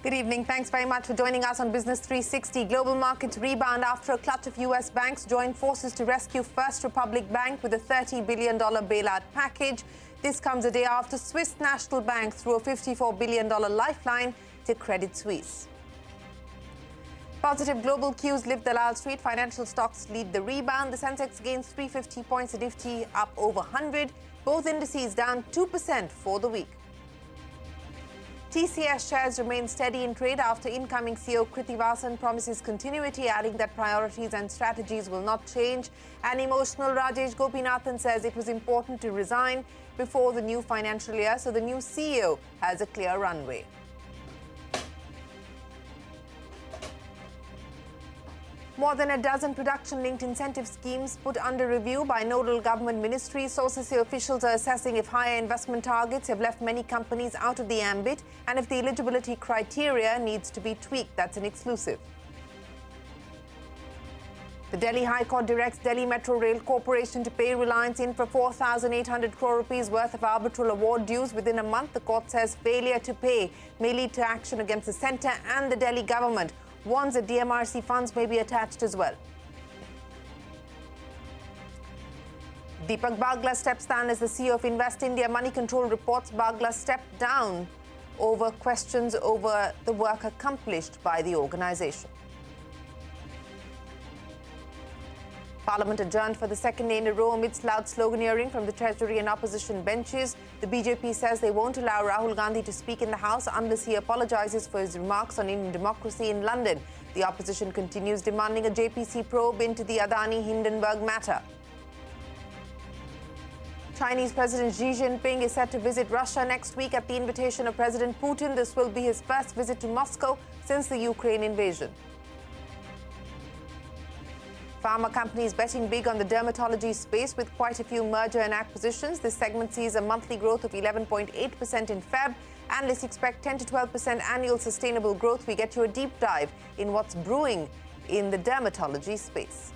Good evening. Thanks very much for joining us on Business 360. Global markets rebound after a clutch of US banks joined forces to rescue First Republic Bank with a $30 billion bailout package. This comes a day after Swiss National Bank threw a $54 billion lifeline to Credit Suisse. Positive global cues lift Dalal Street. Financial stocks lead the rebound. The sensex gains 350 points, the nifty up over 100. Both indices down 2% for the week. TCS shares remain steady in trade after incoming CEO Krithivasan promises continuity, adding that priorities and strategies will not change. An emotional Rajesh Gopinathan says it was important to resign before the new financial year, so the new CEO has a clear runway. More than a dozen production-linked incentive schemes put under review by nodal government ministries. Sources say officials are assessing if higher investment targets have left many companies out of the ambit and if the eligibility criteria needs to be tweaked. That's an exclusive. The Delhi High Court directs Delhi Metro Rail Corporation to pay Reliance Infra 4,800 crore rupees worth of arbitral award dues within a month. The court says failure to pay may lead to action against the centre and the Delhi government. Warns that DMRC funds may be attached as well. Deepak Bagla steps down as the CEO of Invest India. Money Control reports Bagla stepped down over questions over the work accomplished by the organisation. Parliament adjourned for the second day in a row amidst loud sloganeering from the Treasury and opposition benches. The BJP says they won't allow Rahul Gandhi to speak in the House unless he apologises for his remarks on Indian democracy in London. The opposition continues demanding a JPC probe into the Adani Hindenburg matter. Chinese President Xi Jinping is set to visit Russia next week at the invitation of President Putin. This will be his first visit to Moscow since the Ukraine invasion. Pharma companies betting big on the dermatology space with quite a few merger and acquisitions. This segment sees a monthly growth of 11.8% in Feb. Analysts expect 10 to 12% annual sustainable growth. We get you a deep dive in what's brewing in the dermatology space.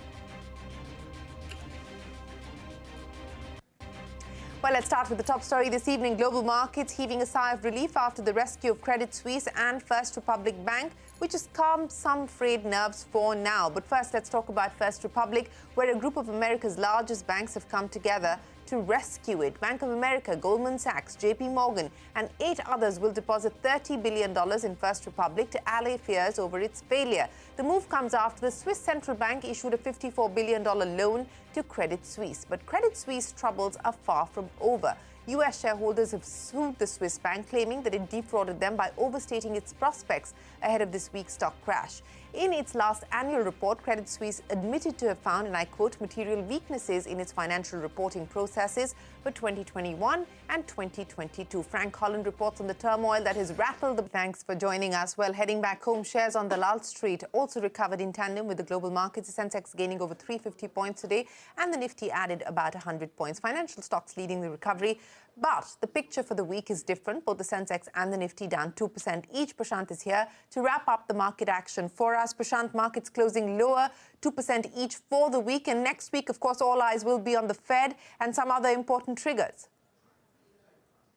Well, let's start with the top story this evening. Global markets heaving a sigh of relief after the rescue of Credit Suisse and First Republic Bank, which has calmed some frayed nerves for now. But first, let's talk about First Republic, where a group of America's largest banks have come together to rescue it. Bank of America, Goldman Sachs, JP Morgan and 8 others will deposit $30 billion in First Republic to allay fears over its failure. The move comes after the Swiss Central Bank issued a $54 billion loan to Credit Suisse. But Credit Suisse troubles are far from over. US shareholders have sued the Swiss bank, claiming that it defrauded them by overstating its prospects ahead of this week's stock crash. In its last annual report, Credit Suisse admitted to have found, and I quote, material weaknesses in its financial reporting processes for 2021 and 2022. Frank Holland reports on the turmoil that has rattled the banks. For joining us. Well, heading back home, shares on Dalal Street also recovered in tandem with the global markets. The sensex gaining over 350 points today and the nifty added about 100 points. Financial stocks leading the recovery. But the picture for the week is different. Both the sensex and the nifty down 2% each. Prashant is here to wrap up the market action for us. Prashant, markets closing lower, 2% each for the week. And next week, of course, all eyes will be on the Fed and some other important triggers.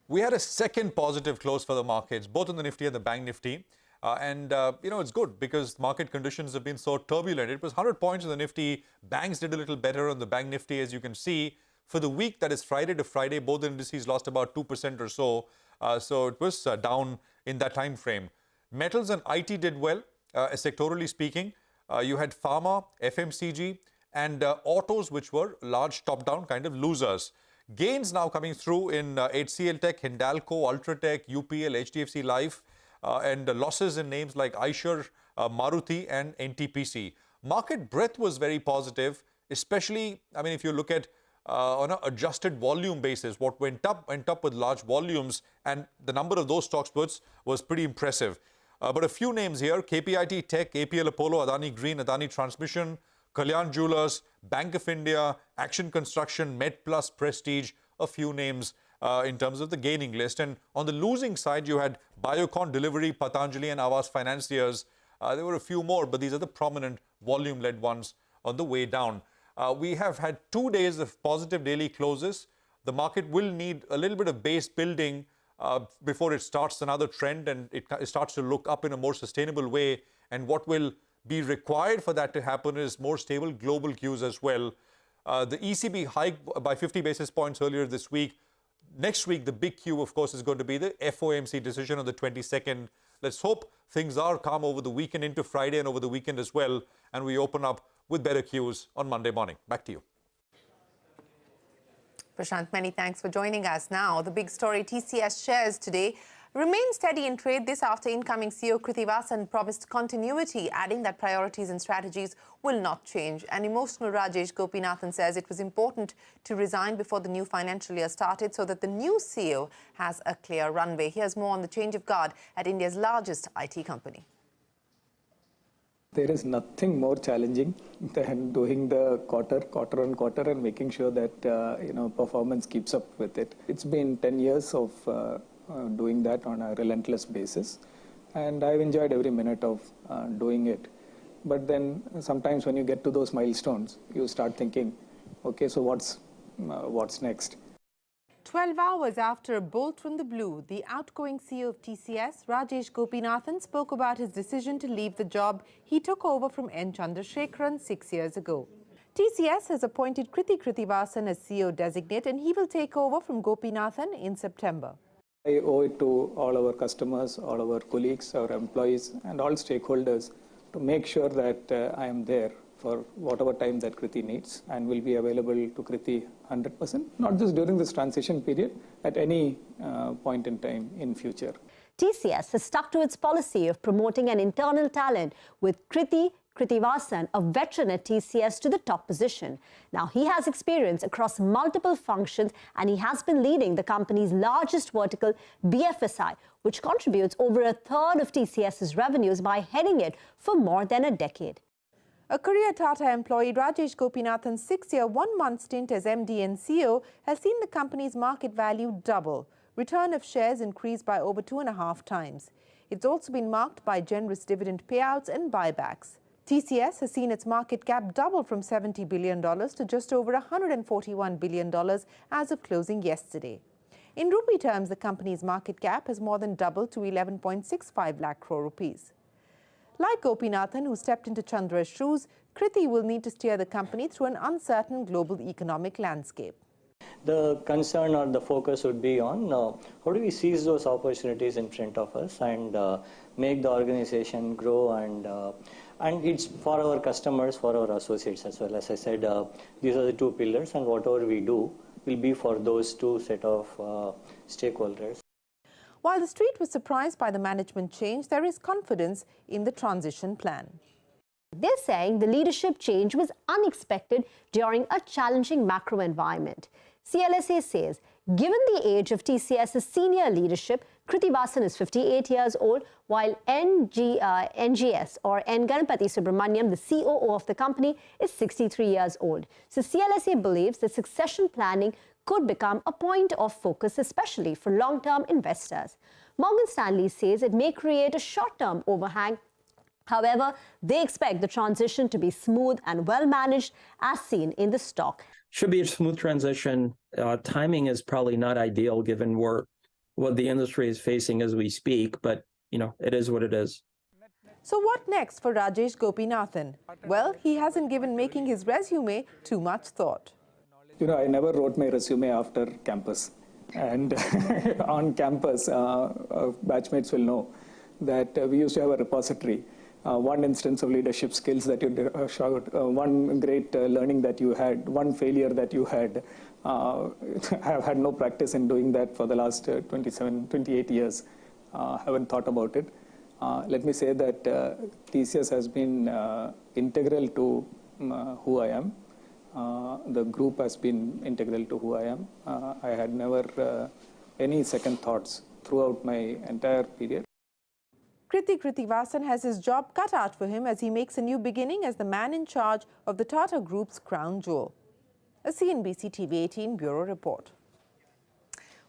We had a second positive close for the markets, both in the nifty and the bank nifty. It's good because market conditions have been so turbulent. It was 100 points in the nifty. Banks did a little better on the bank nifty, as you can see. For the week, that is Friday to Friday, both indices lost about 2% or so. So it was down in that time frame. Metals and IT did well, sectorally speaking. You had Pharma, FMCG, and autos, which were large top-down kind of losers. Gains now coming through in HCL Tech, Hindalco, Ultratech, UPL, HDFC Life, and losses in names like Eicher, Maruti, and NTPC. Market breadth was very positive, especially, if you look at on an adjusted volume basis, what went up with large volumes, and the number of those stock splits was pretty impressive. But a few names here: KPIT Tech, APL Apollo, Adani Green, Adani Transmission, Kalyan Jewellers, Bank of India, Action Construction, MedPlus, Prestige, a few names in terms of the gaining list. And on the losing side, you had Biocon, Delivery, Patanjali and Aavas Financiers. There were a few more, but these are the prominent volume-led ones on the way down. We have had 2 days of positive daily closes. The market will need a little bit of base building before it starts another trend and it starts to look up in a more sustainable way. And what will be required for that to happen is more stable global cues as well. The ECB hiked by 50 basis points earlier this week. Next week, the big cue, of course, is going to be the FOMC decision on the 22nd. Let's hope things are calm over the weekend into Friday and over the weekend as well, and we open up with better cues on Monday morning. Back to you. Prashant, many thanks for joining us. Now, the big story, TCS shares today remain steady in trade this after incoming CEO Krithivasan promised continuity, adding that priorities and strategies will not change. An emotional Rajesh Gopinathan says it was important to resign before the new financial year started so that the new CEO has a clear runway. Here's more on the change of guard at India's largest IT company. There is nothing more challenging than doing the quarter on quarter and making sure that performance keeps up with it. It's been 10 years of doing that on a relentless basis, and I've enjoyed every minute of doing it. But then sometimes when you get to those milestones, you start thinking, okay, so what's next? 12 hours after a bolt from the blue, the outgoing CEO of TCS, Rajesh Gopinathan, spoke about his decision to leave the job he took over from N. Chandrasekaran 6 years ago. TCS has appointed Krithivasan as CEO designate, and he will take over from Gopinathan in September. I owe it to all our customers, all our colleagues, our employees, and all stakeholders to make sure that I am there for whatever time that Krithi needs and will be available to Krithi 100%, not just during this transition period, at any point in time in future. TCS has stuck to its policy of promoting an internal talent with Krithivasan, a veteran at TCS, to the top position. Now, he has experience across multiple functions and he has been leading the company's largest vertical, BFSI, which contributes over a third of TCS's revenues by heading it for more than a decade. A career Tata employee, Rajesh Gopinathan's 6-year, 1-month stint as MD and CEO has seen the company's market value double. Return of shares increased by over 2.5 times. It's also been marked by generous dividend payouts and buybacks. TCS has seen its market cap double from $70 billion to just over $141 billion as of closing yesterday. In rupee terms, the company's market cap has more than doubled to 11.65 lakh crore rupees. Like Gopinathan, who stepped into Chandra's shoes, Krithi will need to steer the company through an uncertain global economic landscape. The concern or the focus would be on how do we seize those opportunities in front of us and make the organization grow, and it's for our customers, for our associates as well. As I said, these are the two pillars, and whatever we do will be for those two set of stakeholders. While the street was surprised by the management change, there is confidence in the transition plan. They're saying the leadership change was unexpected during a challenging macro environment. CLSA says, given the age of TCS's senior leadership, Krithivasan is 58 years old, while NGS or N. Ganapathy Subramaniam, the COO of the company, is 63 years old. So CLSA believes that succession planning could become a point of focus, especially for long-term investors. Morgan Stanley says it may create a short-term overhang. However, they expect the transition to be smooth and well-managed, as seen in the stock. Should be a smooth transition. Timing is probably not ideal given what the industry is facing as we speak, but it is what it is. So what next for Rajesh Gopinathan? Well, he hasn't given making his resume too much thought. I never wrote my resume after campus. And on campus, batchmates will know that we used to have a repository. One instance of leadership skills that you showed, one great learning that you had, one failure that you had. I have had no practice in doing that for the last 28 years. Haven't thought about it. Let me say that TCS has been integral to who I am. The group has been integral to who I am. I had never any second thoughts throughout my entire period. Krithivasan has his job cut out for him as he makes a new beginning as the man in charge of the Tata Group's crown jewel. A CNBC-TV18 Bureau report.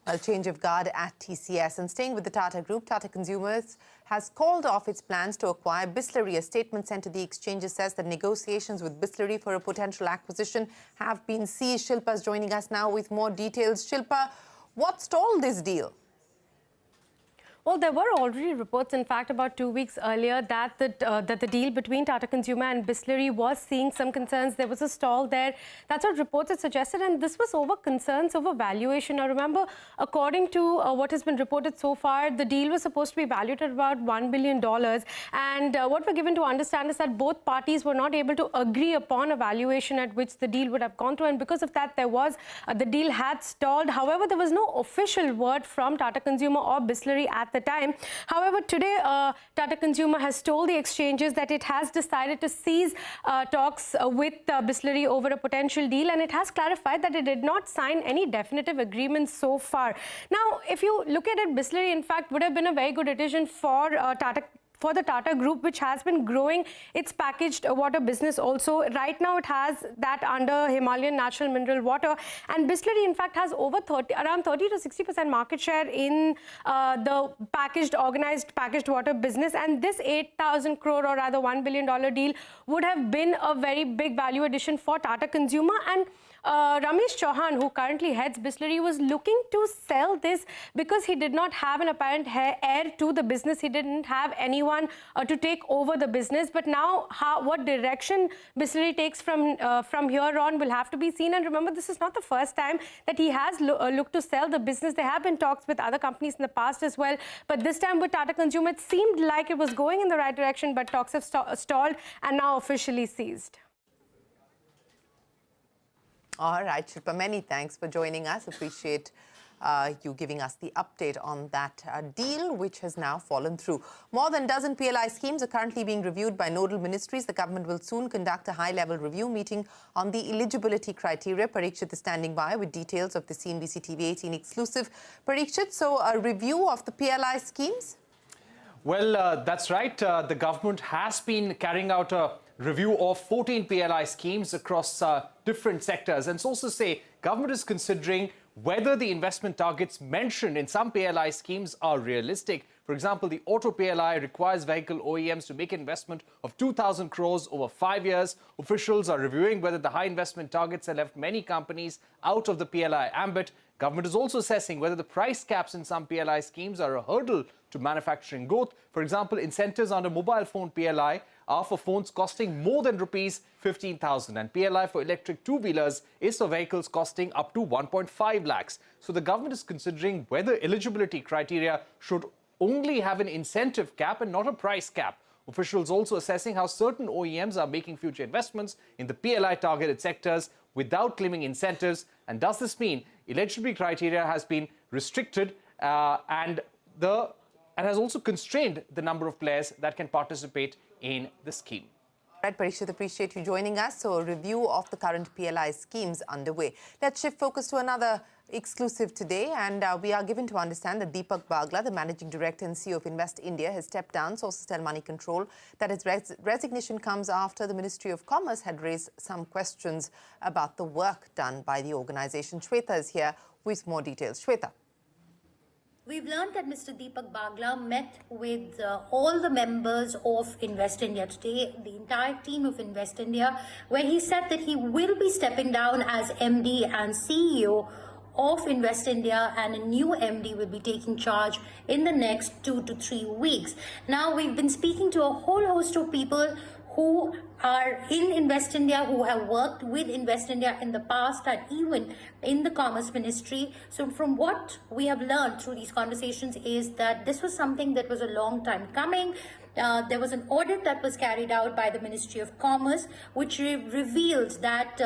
Well, change of guard at TCS. And staying with the Tata Group, Tata Consumers has called off its plans to acquire Bisleri. A statement sent to the exchanges says that negotiations with Bisleri for a potential acquisition have been ceased. Shilpa is joining us now with more details. Shilpa, what stalled this deal? Well, there were already reports, in fact, about 2 weeks earlier that the deal between Tata Consumer and Bisleri was seeing some concerns. There was a stall there. That's what reports had suggested, and this was over concerns over valuation. Now, remember, according to what has been reported so far, the deal was supposed to be valued at about $1 billion. And what we're given to understand is that both parties were not able to agree upon a valuation at which the deal would have gone through. And because of that, there was the deal had stalled. However, there was no official word from Tata Consumer or Bisleri at the time. However, today, Tata Consumer has told the exchanges that it has decided to cease talks with Bisleri over a potential deal, and it has clarified that it did not sign any definitive agreements so far. Now, if you look at it, Bisleri, in fact, would have been a very good addition for the Tata Group, which has been growing its packaged water business also. Right now, it has that under Himalayan Natural Mineral Water. And Bisleri, in fact, has around 30 to 60% market share in the organized packaged water business. And this 8,000 crore or rather $1 billion deal would have been a very big value addition for Tata Consumer. And Ramesh Chauhan, who currently heads Bisleri, was looking to sell this because he did not have an apparent heir to the business. He didn't have anyone to take over the business. But now, what direction Bisleri takes from here on will have to be seen. And remember, this is not the first time that he has looked to sell the business. There have been talks with other companies in the past as well. But this time with Tata Consumer, it seemed like it was going in the right direction, but talks have stalled and now officially ceased. All right, Shilpa, many thanks for joining us. Appreciate you giving us the update on that deal, which has now fallen through. More than a dozen PLI schemes are currently being reviewed by nodal ministries. The government will soon conduct a high-level review meeting on the eligibility criteria. Parikshit is standing by with details of the CNBC-TV18 exclusive. Parikshit, so a review of the PLI schemes? Well, that's right. The government has been carrying out a review of 14 PLI schemes across different sectors. And sources say government is considering whether the investment targets mentioned in some PLI schemes are realistic. For example, the auto PLI requires vehicle OEMs to make an investment of 2,000 crores over 5 years. Officials are reviewing whether the high investment targets have left many companies out of the PLI ambit. Government is also assessing whether the price caps in some PLI schemes are a hurdle to manufacturing growth. For example, incentives under mobile phone PLI are for phones costing more than rupees 15,000, and PLI for electric two-wheelers is for vehicles costing up to 1.5 lakhs. So the government is considering whether eligibility criteria should only have an incentive cap and not a price cap. Officials also assessing how certain OEMs are making future investments in the PLI targeted sectors without claiming incentives. And does this mean eligibility criteria has been restricted and has also constrained the number of players that can participate in the scheme? Right, Parikshit, appreciate you joining us. So a review of the current PLI schemes underway. Let's shift focus to another exclusive today, and we are given to understand that Deepak Bagla, the Managing Director and CEO of Invest India, has stepped down. Sources tell Money Control that his resignation comes after the Ministry of Commerce had raised some questions about the work done by the organisation. Shweta is here with more details. Shweta. We've learned that Mr. Deepak Bagla met with all the members of Invest India today, the entire team of Invest India, where he said that he will be stepping down as MD and CEO of Invest India, and a new MD will be taking charge in the next 2 to 3 weeks. Now, we've been speaking to a whole host of people who are in Invest India, who have worked with Invest India in the past and even in the Commerce Ministry. So from what we have learned through these conversations is that this was something that was a long time coming. There was an audit that was carried out by the Ministry of Commerce, which revealed that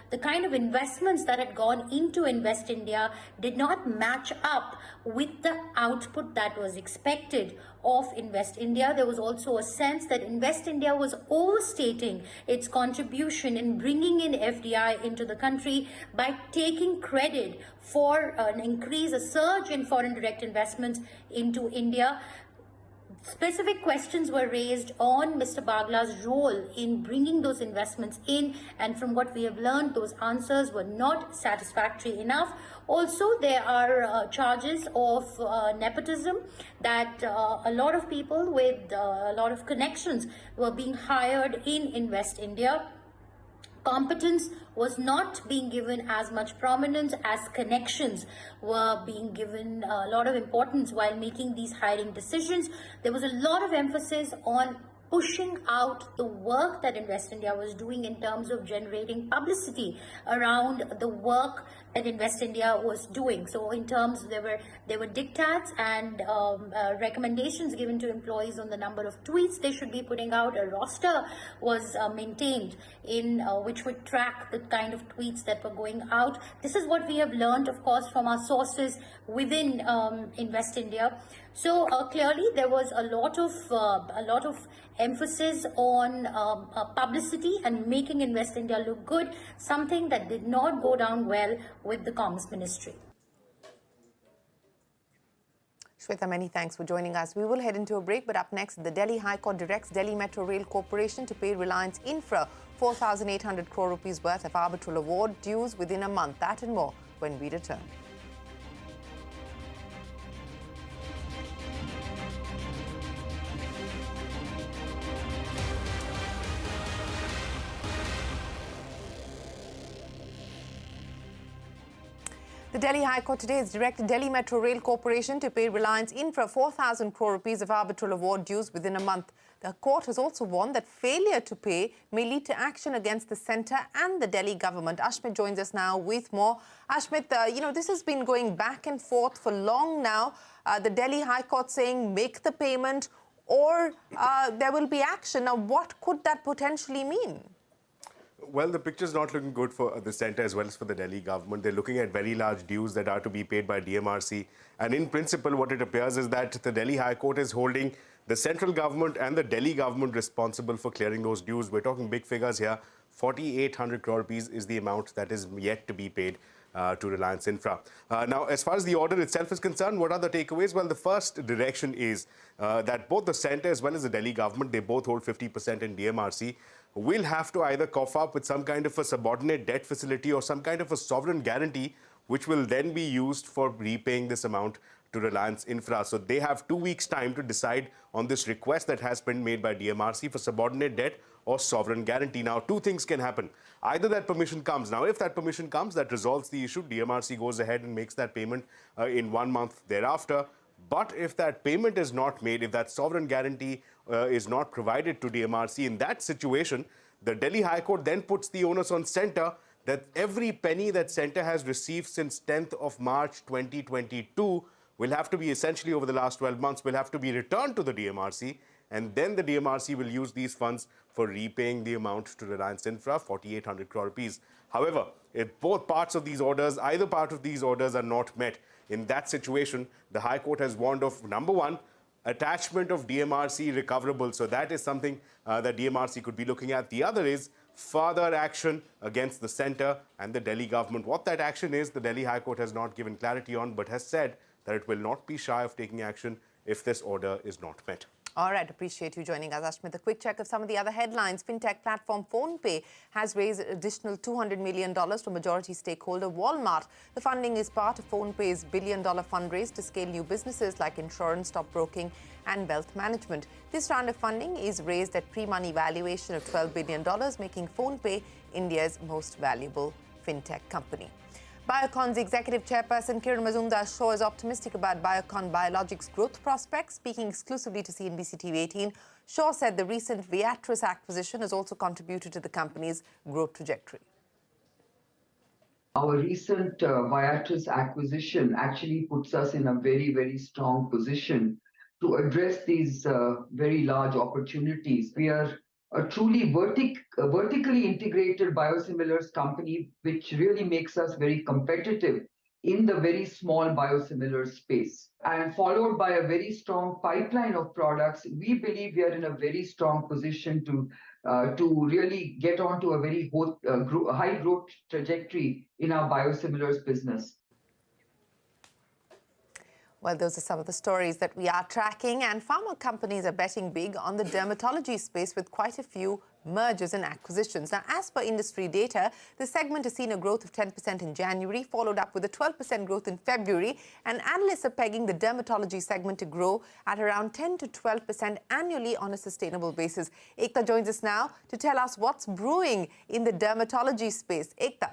the kind of investments that had gone into Invest India did not match up with the output that was expected of Invest India. There was also a sense that Invest India was overstating its contribution in bringing in FDI into the country by taking credit for an increase, a surge in foreign direct investments into India. Specific questions were raised on Mr. Bagla's role in bringing those investments in, and from what we have learned, those answers were not satisfactory enough. Also, there are charges of nepotism, that a lot of people with a lot of connections were being hired in Invest India. competence was not being given as much prominence, as connections were being given a lot of importance while making these hiring decisions. There was a lot of emphasis on pushing out the work that Invest India was doing in terms of generating publicity around the work that Invest India was doing. So in terms, there were diktats and recommendations given to employees on the number of tweets they should be putting out. A roster was maintained in which would track the kind of tweets that were going out. This is what we have learned, of course, from our sources within Invest India. So clearly, there was a lot of emphasis on publicity and making Invest India look good, something that did not go down well with the Commerce Ministry. Shweta, many thanks for joining us. We will head into a break, but up next, the Delhi High Court directs Delhi Metro Rail Corporation to pay Reliance Infra 4,800 crore rupees worth of arbitral award dues within a month. That and more when we return. The Delhi High Court today has directed Delhi Metro Rail Corporation to pay Reliance Infra 4,000 crore rupees of arbitral award dues within a month. The court has also warned that failure to pay may lead to action against the centre and the Delhi government. Ashmit joins us now with more. Ashmit, this has been going back and forth for long now. The Delhi High Court saying make the payment or there will be action. Now, what could that potentially mean? Well, the picture's not looking good for the centre as well as for the Delhi government. They're looking at very large dues that are to be paid by DMRC. And in principle, what it appears is that the Delhi High Court is holding the central government and the Delhi government responsible for clearing those dues. We're talking big figures here. 4,800 crore rupees is the amount that is yet to be paid to Reliance Infra. Now, as far as the order itself is concerned, what are the takeaways? Well, the first direction is that both the centre as well as the Delhi government, they both hold 50% in DMRC, will have to either cough up with some kind of a subordinate debt facility or some kind of a sovereign guarantee, which will then be used for repaying this amount to Reliance Infra. So they have 2 weeks' time to decide on this request that has been made by DMRC for subordinate debt or sovereign guarantee. Now, two things can happen. Either that permission comes. Now, if that permission comes, that resolves the issue. DMRC goes ahead and makes that payment in 1 month thereafter. But if that payment is not made, if that sovereign guarantee is not provided to DMRC, in that situation, the Delhi High Court then puts the onus on centre that every penny that centre has received since 10th of March 2022 will have to be essentially over the last 12 months will have to be returned to the DMRC, and then the DMRC will use these funds for repaying the amount to Reliance Infra, 4,800 crore rupees. However, if both parts of these orders, either part of these orders are not met, in that situation, the High Court has warned of, number one, attachment of DMRC recoverables. So that is something that DMRC could be looking at. The other is further action against the centre and the Delhi government. What that action is, the Delhi High Court has not given clarity on, but has said that it will not be shy of taking action if this order is not met. All right, appreciate you joining us, Ashmit. A quick check of some of the other headlines. Fintech platform PhonePe has raised an additional $200 million from majority stakeholder Walmart. The funding is part of PhonePe's billion-dollar fundraise to scale new businesses like insurance, stockbroking and wealth management. This round of funding is raised at pre-money valuation of $12 billion, making PhonePe India's most valuable fintech company. Biocon's executive chairperson Kiran Mazumdar-Shaw is optimistic about Biocon Biologics' growth prospects. Speaking exclusively to CNBC-TV18, Shaw said the recent Viatris acquisition has also contributed to the company's growth trajectory. Our recent Viatris acquisition actually puts us in a very, very strong position to address these very large opportunities. We are a truly vertically integrated biosimilars company, which really makes us very competitive in the very small biosimilar space. And followed by a very strong pipeline of products, we believe we are in a very strong position to really get onto a very high growth trajectory in our biosimilars business. Well, those are some of the stories that we are tracking, and pharma companies are betting big on the dermatology space with quite a few mergers and acquisitions. Now, as per industry data, the segment has seen a growth of 10% in January, followed up with a 12% growth in February, and analysts are pegging the dermatology segment to grow at around 10 to 12% annually on a sustainable basis. Ekta joins us now to tell us what's brewing in the dermatology space. Ekta.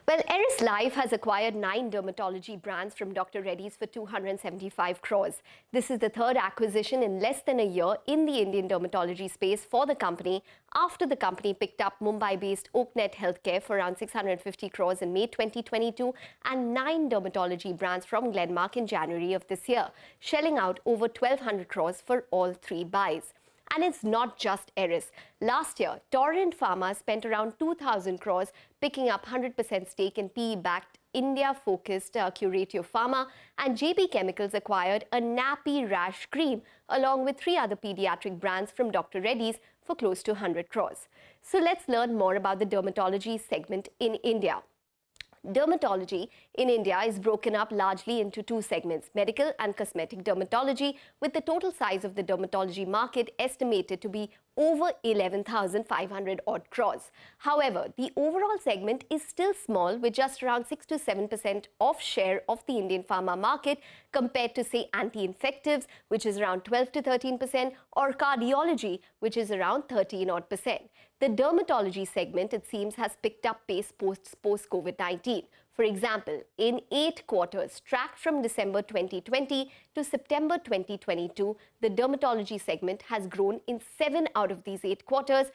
Well, Eris Life has acquired 9 dermatology brands from Dr. Reddy's for 275 crores. This is the third acquisition in less than a year in the Indian dermatology space for the company, after the company picked up Mumbai-based Oaknet Healthcare for around 650 crores in May 2022 and 9 dermatology brands from Glenmark in January of this year, shelling out over 1,200 crores for all 3 buys. And it's not just Eris. Last year, Torrent Pharma spent around 2,000 crores picking up 100% stake in PE-backed India-focused Curatio Pharma, and JB Chemicals acquired a nappy rash cream along with 3 other pediatric brands from Dr. Reddy's for close to 100 crores. So let's learn more about the dermatology segment in India. Dermatology in India is broken up largely into 2 segments, medical and cosmetic dermatology, with the total size of the dermatology market estimated to be over 11,500 odd crores. However, the overall segment is still small, with just around 6 to 7% of share of the Indian pharma market, compared to, say, anti-infectives, which is around 12 to 13%, or cardiology, which is around 13 odd percent. The dermatology segment, it seems, has picked up pace post-COVID-19. For example, in 8 quarters tracked from December 2020 to September 2022, the dermatology segment has grown in 7 out of these 8 quarters,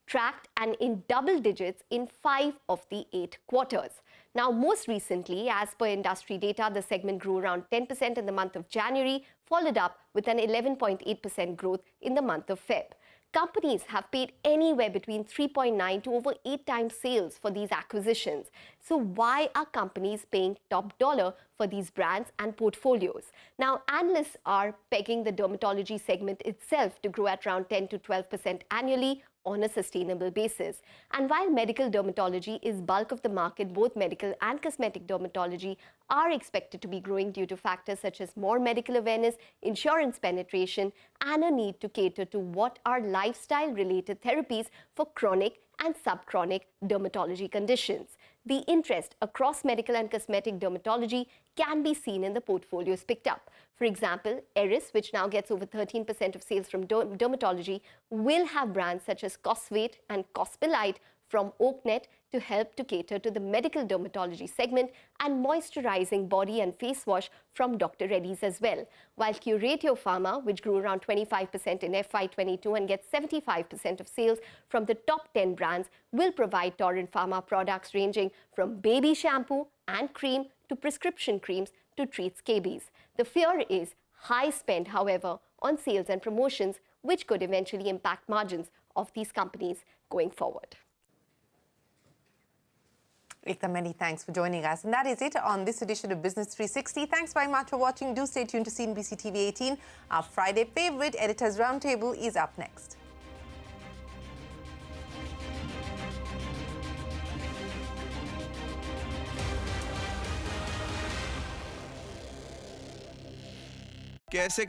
tracked and in double digits in 5 of the 8 quarters. Now, most recently, as per industry data, the segment grew around 10% in the month of January, followed up with an 11.8% growth in the month of Feb. Companies have paid anywhere between 3.9 to over 8 times sales for these acquisitions. So why are companies paying top dollar for these brands and portfolios? Now, analysts are pegging the dermatology segment itself to grow at around 10 to 12% annually on a sustainable basis. And while medical dermatology is bulk of the market, both medical and cosmetic dermatology are expected to be growing due to factors such as more medical awareness, insurance penetration, and a need to cater to what are lifestyle-related therapies for chronic and subchronic dermatology conditions. The interest across medical and cosmetic dermatology can be seen in the portfolios picked up. For example, Eris, which now gets over 13% of sales from dermatology, will have brands such as Cosvate and Cospilite from Oaknet to help to cater to the medical dermatology segment, and moisturizing body and face wash from Dr. Reddy's as well. While Curatio Pharma, which grew around 25% in FY22 and gets 75% of sales from the top 10 brands, will provide Torrent Pharma products ranging from baby shampoo and cream to prescription creams to treat scabies. The fear is high spend, however, on sales and promotions, which could eventually impact margins of these companies going forward. Ekta, many thanks for joining us. And that is it on this edition of Business 360. Thanks very much for watching. Do stay tuned to CNBC-TV18. Our Friday favorite, Editor's Roundtable, is up next. कैसे